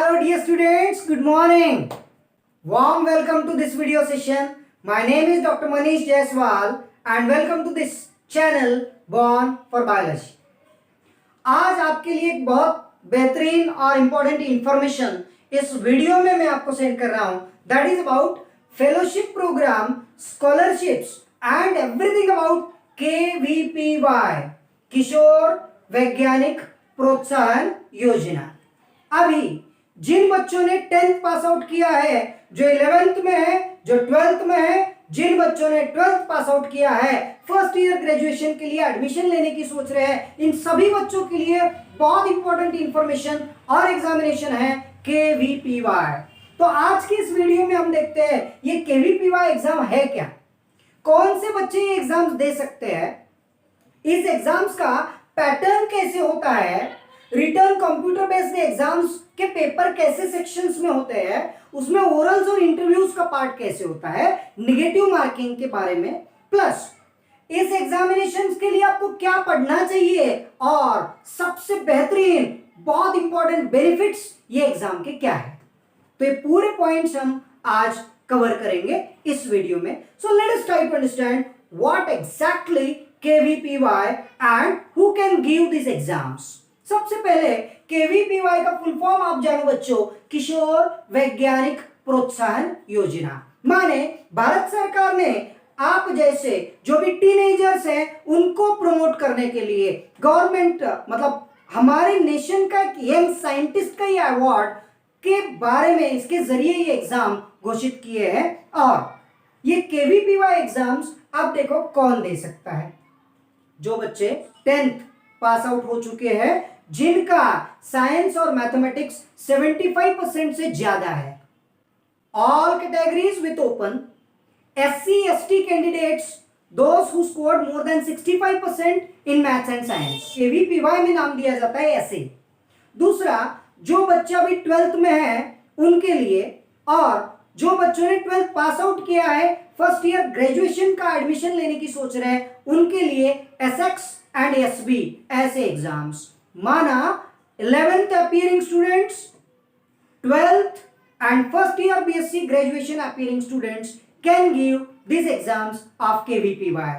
Hello dear students, good morning. Warm welcome to this video session. My name is Dr. Manish Jaiswal and welcome to this channel Born for Biology. आज आपके लिए एक बहुत बेहतरीन और important information इस video में मैं आपको सेंड कर रहा हूं. That is about fellowship programme, scholarships and everything about KVPY, Kishore Vaigyanik Protsahan योजना. अभी जिन बच्चों ने 10th पास आउट किया है, जो 11th में है, जो 12th में है, जिन बच्चों ने 12th पास आउट किया है, फर्स्ट ईयर ग्रेजुएशन के लिए एडमिशन लेने की सोच रहे हैं, इन सभी बच्चों के लिए बहुत इंपॉर्टेंट इंफॉर्मेशन और एग्जामिनेशन है KVPY. तो आज की इस वीडियो में हम देखते हैं ये KVPY एग्जाम है क्या, कौन से बच्चे ये एग्जाम्स दे सकते हैं, इस एग्जाम्स का पैटर्न कैसे होता है, रिटर्न कंप्यूटर बेस्ड एग्जाम्स के पेपर कैसे सेक्शंस में होते हैं, उसमें ओरल्स और इंटरव्यूज का पार्ट कैसे होता है, नेगेटिव मार्किंग के बारे में, प्लस इस एग्जामिनेशंस के लिए आपको क्या पढ़ना चाहिए और सबसे बेहतरीन बहुत इंपॉर्टेंट बेनिफिट्स ये एग्जाम के क्या है. तो ये पूरे पॉइंट्स हम आज कवर करेंगे इस वीडियो में. So let us try to understand what exactly KVPY and who can give this exams. सबसे पहले KVPY का फुल फॉर्म आप जानो बच्चों, किशोर वैज्ञानिक प्रोत्साहन योजना. माने भारत सरकार ने आप जैसे जो भी टीनेजर्स हैं उनको प्रमोट करने के लिए गवर्नमेंट मतलब हमारे नेशन का यंग साइंटिस्ट का ये अवार्ड के बारे में इसके जरिए ये एग्जाम घोषित किए हैं. और ये KVPY एग्जाम्स आप देखो कौन दे सकता है, जो बच्चे 10th पास आउट हो चुके हैं, जिनका साइंस और मैथमेटिक्स 75% से ज्यादा है. All categories with open, SC/ST candidates, those who scored more than 65% in maths and science. KVPY में नाम दिया जाता है ऐसे. दूसरा, जो बच्चा भी 12th में है उनके लिए, और जो बच्चों ने 12th पास आउट किया है, फर्स्ट ईयर ग्रेजुएशन का एडमिशन लेने की सोच रहे हैं, उनके लिए SX एंड SB ऐसे एग्जाम्स. माना 11th appearing students, 12th and first year BSc graduation appearing students can give this exams of KVPY.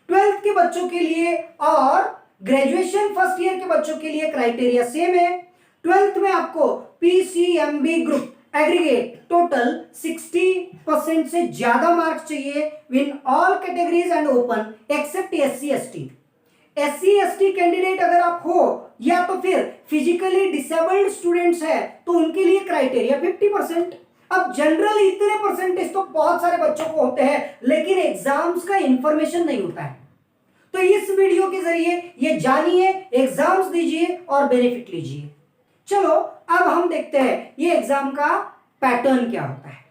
12th के बच्चों के लिए और ग्रेजुएशन फर्स्ट ईयर के बच्चों के लिए क्राइटेरिया सेम है. 12th में आपको PCMB ग्रुप एग्रीगेट टोटल 60% से ज्यादा मार्क्स चाहिए in all categories and open except SC/ST. SC/ST candidate अगर आप हो या तो फिर फिजिकली डिसेबल्ड स्टूडेंट्स है तो उनके लिए क्राइटेरिया 50%. अब जनरल इतने परसेंटेज तो बहुत सारे बच्चों को होते हैं, लेकिन एग्जाम्स का इंफॉर्मेशन नहीं होता है. तो इस वीडियो के जरिए ये जानिए, एग्जाम्स दीजिए और बेनिफिट लीजिए. चलो अब हम देखते हैं ये एग्जाम का पैटर्न क्या होता है.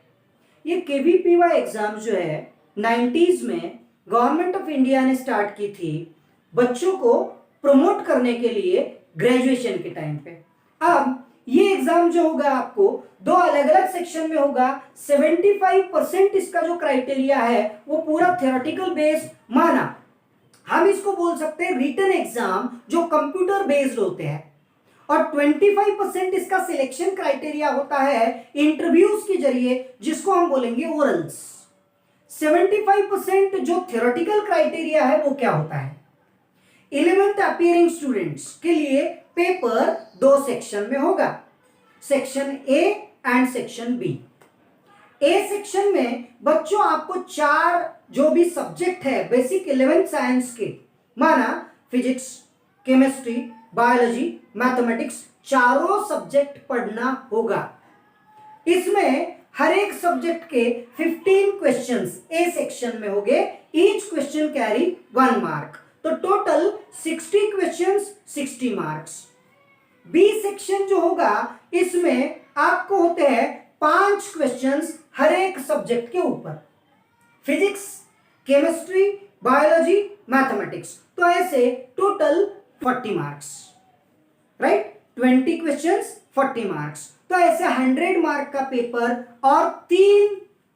ये KVPY एग्जाम जो है 90s में गवर्नमेंट ऑफ इंडिया ने स्टार्ट की थी बच्चों को प्रमोट करने के लिए ग्रेजुएशन के टाइम पे. अब ये एग्जाम जो होगा आपको दो अलग अलग सेक्शन में होगा. 75% इसका जो क्राइटेरिया है वो पूरा थियोरेटिकल बेस्ड, माना हम इसको बोल सकते हैं रिटन एग्जाम जो कंप्यूटर बेस्ड होते हैं, और 25% इसका सिलेक्शन क्राइटेरिया होता है इंटरव्यूज के जरिए, जिसको हम बोलेंगे ओरल्स. 75% जो थियोरेटिकल क्राइटेरिया है वो क्या होता है, 11th अपीयरिंग स्टूडेंट्स के लिए पेपर दो सेक्शन में होगा, section A and section B. A section में बच्चों आपको 4 जो भी सब्जेक्ट है बेसिक 11th साइंस के, माना फिजिक्स, केमिस्ट्री, बायोलॉजी, मैथमेटिक्स, चारों सब्जेक्ट पढ़ना होगा. इसमें हर एक सब्जेक्ट के 15 क्वेश्चंस A सेक्शन में होंगे. ईच क्वेश्चन कैरी 1 मार्क, तो total 60 questions 60 marks. B section जो होगा इसमें आपको होते हैं 5 क्वेश्चंस हर एक सब्जेक्ट के ऊपर, फिजिक्स, केमिस्ट्री, बायोलॉजी, मैथमेटिक्स. तो ऐसे total 40 marks, right. 20 questions 40 marks. तो ऐसे 100 मार्क का पेपर और 3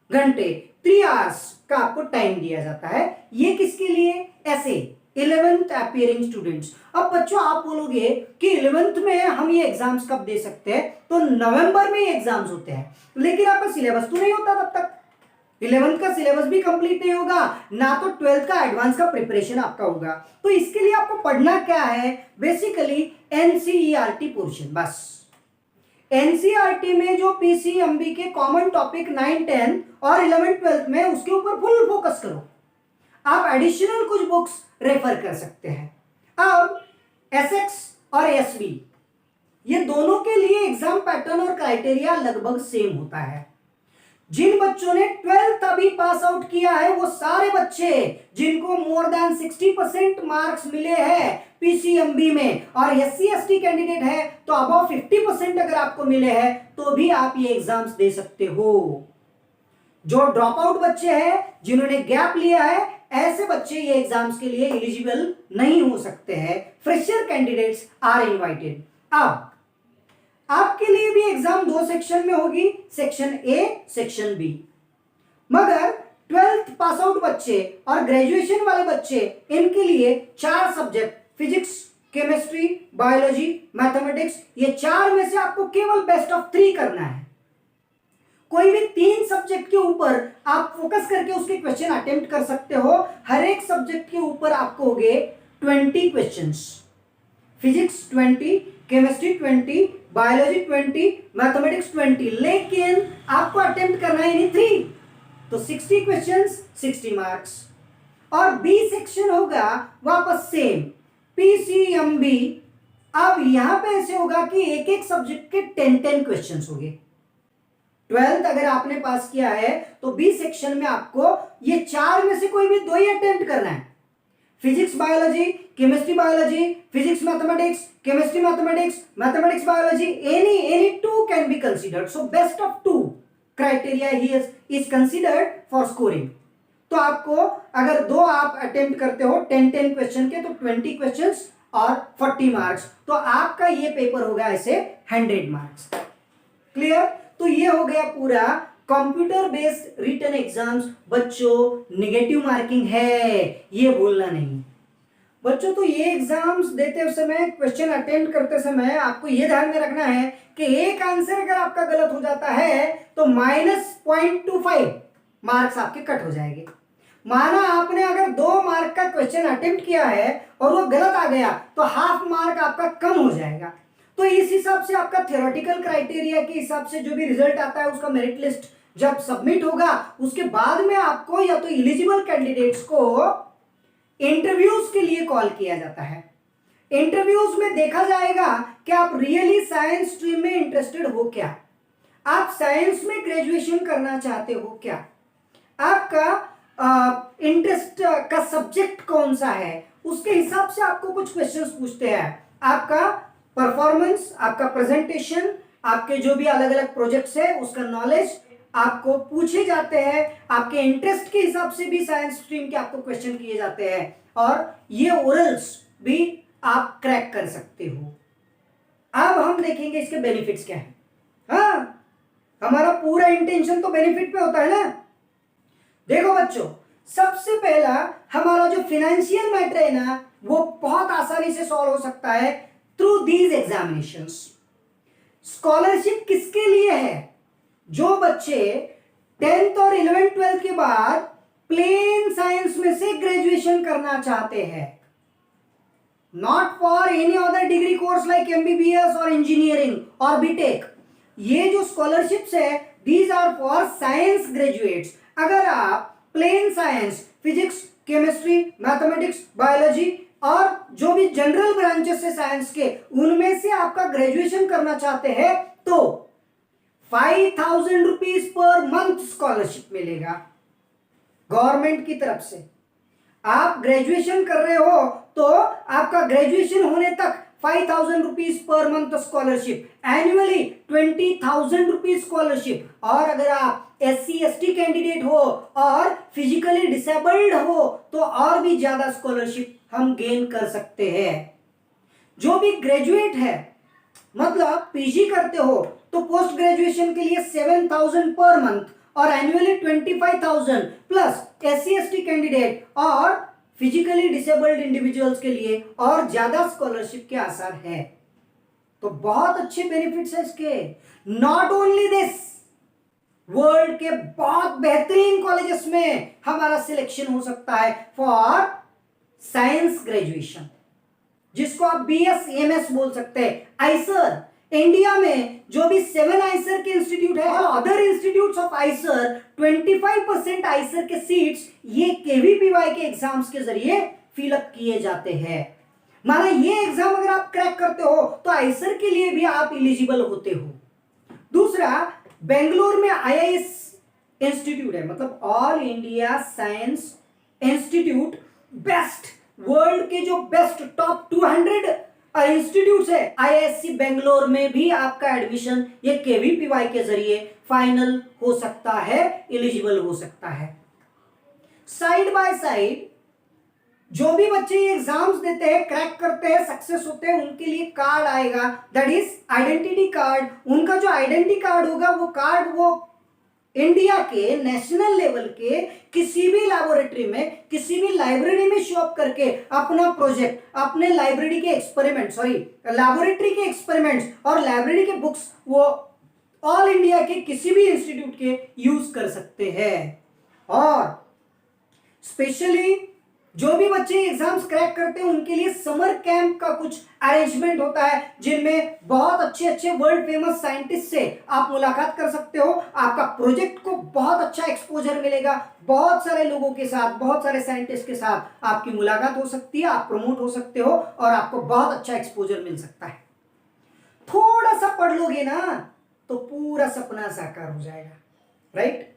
घंटे 3 आवर्स का आपको टाइम दिया जाता है. ये किसके लिए, ऐसे 11th अपीयरिंग स्टूडेंट्स। अब बच्चों आप बोलोगे कि 11th में हम ये एग्जाम्स कब दे सकते हैं, तो नवंबर में ये एग्जाम्स होते हैं, लेकिन आपका सिलेबस तो नहीं होता तब तक। 11th का सिलेबस भी कंप्लीट नहीं होगा, ना तो 12th का एडवांस का प्रिपरेशन आपका होगा। तो इसके लिए आपको पढ़ना क्या है, बेसिकली एनसीईआरटी पोर्शन। बस एनसीईआरटी में जो पीसीएमबी के कॉमन टॉपिक 9, 10 और 11, 12 में उसके ऊपर फुल फोकस करो। आप एडिशनल कुछ बुक्स रेफर कर सकते हैं। अब एसएक्स और एसबी ये दोनों के लिए एग्जाम पैटर्न और क्राइटेरिया लगभग सेम होता है। जिन बच्चों ने 12th अभी पास आउट किया है वो सारे बच्चे जिनको मोर देन 60% मार्क्स मिले हैं पीसीएमबी में, और एससी एसटी कैंडिडेट है तो अबव 50% अगर आपको मिले हैं तो भी आप ये एग्जाम्स दे सकते हो। जो ड्रॉप आउट बच्चे हैं, जिन्होंने गैप लिया है, ऐसे बच्चे ये एग्जाम्स के लिए एलिजिबल नहीं हो सकते हैं। Fresher candidates are invited. अब आपके लिए भी एग्जाम दो सेक्शन में होगी, सेक्शन ए, सेक्शन बी। मगर 12th पास आउट बच्चे और ग्रेजुएशन वाले बच्चे, इनके लिए 4 subject physics, chemistry, biology, mathematics, ये 4 में से आपको केवल बेस्ट ऑफ 3 करना है। कोई भी 3 सब्जेक्ट के ऊपर आप फोकस करके उसके क्वेश्चन अटेम्प्ट कर सकते हो। हर एक सब्जेक्ट के ऊपर आपको होंगे 20 questions. Physics 20, chemistry 20, biology 20, mathematics 20, लेकिन आपको अटेम्प्ट करना है इन्हीं 3, तो 60 क्वेश्चंस 60 मार्क्स। और बी सेक्शन होगा वापस सेम पीसीएमबी। अब यहां पे ऐसे होगा कि एक एक सब्जेक्ट के 10-10 क्वेश्चंस होंगे। 12th अगर आपने पास किया है तो बी सेक्शन में आपको ये 4 में से कोई भी 2 ही अटेम्प्ट करना है। Physics biology, chemistry biology, physics mathematics, chemistry mathematics, mathematics biology, any 2 can be considered. So best of 2 criteria here is considered for scoring. तो आपको अगर 2 आप अटेम्प्ट करते हो 10-10 क्वेश्चन के, तो 20 क्वेश्चंस और 40 मार्क्स, तो आपका ये पेपर होगा ऐसे 100 मार्क्स। क्लियर? तो ये हो गया पूरा कंप्यूटर बेस्ड रिटन एग्जाम्स। बच्चों नेगेटिव मार्किंग है, ये भूलना नहीं बच्चों। तो ये एग्जाम्स देते समय, क्वेश्चन अटेम्प्ट करते समय आपको ये ध्यान में रखना है कि एक आंसर अगर आपका गलत हो जाता है तो -0.25 मार्क्स आपके कट हो जाएंगे। माना आपने अगर 2 मार्क का क्वेश्चन अटेम्प्ट किया है और वो गलत आ गया तो हाफ मार्क आपका कम हो जाएगा। तो इस हिसाब से आपका थ्योरेटिकल क्राइटेरिया के हिसाब से जो भी रिजल्ट आता है उसका मेरिट लिस्ट जब सबमिट होगा, उसके बाद में आपको या तो एलिजिबल कैंडिडेट्स को इंटरव्यूज के लिए कॉल किया जाता है। इंटरव्यूज में देखा जाएगा कि आप रियली साइंस स्ट्रीम में इंटरेस्टेड हो क्या, आप साइंस में ग्रेजुएशन करना चाहते हो क्या, आपका इंटरेस्ट का सब्जेक्ट कौन सा है, उसके हिसाब से आपको कुछ क्वेश्चंस पूछते हैं। आपका परफॉर्मेंस, आपका प्रेजेंटेशन, आपके जो भी अलग अलग प्रोजेक्ट्स है उसका नॉलेज आपको पूछे जाते हैं। आपके इंटरेस्ट के हिसाब से भी साइंस स्ट्रीम के आपको क्वेश्चन किए जाते हैं, और ये ओरल्स भी आप क्रैक कर सकते हो। अब हम देखेंगे इसके बेनिफिट्स क्या है। हाँ, हमारा पूरा इंटेंशन तो बेनिफिट पे होता है ना। देखो बच्चों, सबसे पहला हमारा जो फाइनेंशियल मैटर है ना, वो बहुत आसानी से सॉल्व हो सकता है थ्रू दीज एग्जामिनेशंस। स्कॉलरशिप किसके लिए है? जो बच्चे 10th और 11th 12th के बाद प्लेन साइंस में से ग्रेजुएशन करना चाहते हैं, not for any other degree course like MBBS और इंजीनियरिंग और बीटेक। ये जो स्कॉलरशिप्स है these are for science graduates. अगर आप plain science, physics, chemistry, mathematics, biology और जो भी जनरल ब्रांचेस है साइंस के, उनमें से आपका ग्रेजुएशन करना चाहते हैं तो 5,000 रुपीज पर मंथ स्कॉलरशिप मिलेगा गवर्नमेंट की तरफ से। आप ग्रेजुएशन कर रहे हो तो आपका ग्रेजुएशन होने तक 5,000 rupees per month scholarship, annually 20,000 rupees scholarship. और अगर आप SC ST कैंडिडेट हो और फिजिकली डिसेबल्ड हो तो और भी ज्यादा स्कॉलरशिप हम गेन कर सकते हैं। जो भी ग्रेजुएट है, मतलब पीजी करते हो, तो पोस्ट ग्रेजुएशन के लिए 7,000 पर मंथ और annually 25,000 plus SC ST candidate और फिजिकली डिसेबल्ड इंडिविजुअल्स के लिए और ज्यादा स्कॉलरशिप के आसार है। तो बहुत अच्छे बेनिफिट्स है इसके। नॉट ओनली दिस, वर्ल्ड के बहुत बेहतरीन कॉलेजेस में हमारा सिलेक्शन हो सकता है फॉर साइंस ग्रेजुएशन, जिसको आप बीएस एमएस बोल सकते हैं। आइसर, इंडिया में जो भी 7 आइसर के इंस्टीट्यूट है और other institutes of Eicher, 25% Eicher के सीट्स ये केवीपीवाई के एग्जाम्स के जरिए फिलअप किए जाते हैं। माना ये एग्जाम अगर आप क्रैक करते हो तो आइसर के लिए भी आप एलिजिबल होते हो। दूसरा, बेंगलोर में आईआईएस इंस्टीट्यूट है, मतलब all India science institute, best, world के जो बेस्ट टॉप 200 इंस्टीट्यूट्स है, आईआईएससी बेंगलोर में भी आपका एडमिशन ये केवीपीवाई के जरिए फाइनल हो सकता है, एलिजिबल हो सकता है। साइड बाय साइड जो भी बच्चे ये एग्जाम्स देते हैं, क्रैक करते हैं, सक्सेस होते हैं, उनके लिए कार्ड आएगा, दैट इज आइडेंटिटी कार्ड। उनका जो आइडेंटिटी कार्ड होगा वो कार्ड वो इंडिया के नेशनल लेवल के किसी भी लैबोरेटरी में, किसी भी लाइब्रेरी में शो अप करके अपना प्रोजेक्ट, अपने लाइब्रेरी के एक्सपेरिमेंट, लैबोरेटरी के एक्सपेरिमेंट्स और लाइब्रेरी के बुक्स वो ऑल इंडिया के किसी भी इंस्टीट्यूट के यूज कर सकते हैं। और स्पेशली जो भी बच्चे एग्जाम्स क्रैक करते हैं उनके लिए समर कैंप का कुछ अरेंजमेंट होता है, जिनमें बहुत अच्छे अच्छे वर्ल्ड फेमस साइंटिस्ट से आप मुलाकात कर सकते हो। आपका प्रोजेक्ट को बहुत अच्छा एक्सपोजर मिलेगा, बहुत सारे लोगों के साथ, बहुत सारे साइंटिस्ट के साथ आपकी मुलाकात हो सकती है, आप प्रमोट हो सकते हो और आपको बहुत अच्छा एक्सपोजर मिल सकता है। थोड़ा सा पढ़ लोगे ना तो पूरा सपना साकार हो जाएगा, राइट?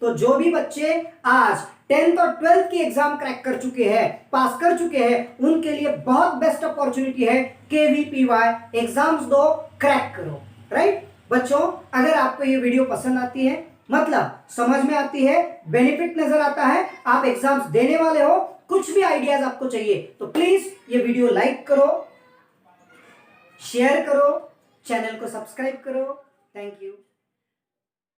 तो जो भी बच्चे आज 10th और 12th की एग्जाम क्रैक कर चुके हैं, पास कर चुके हैं, उनके लिए बहुत बेस्ट अपॉर्चुनिटी है। केवीपीवाई एग्जाम्स दो, क्रैक करो, राइट? बच्चों, अगर आपको ये वीडियो पसंद आती है, मतलब समझ में आती है, बेनिफिट नजर आता है, आप एग्जाम्स देने वाले हो, कुछ भी आइडियाज आपको चाहिए तो प्लीज ये वीडियो लाइक करो, शेयर करो, चैनल को सब्सक्राइब करो। Thank you.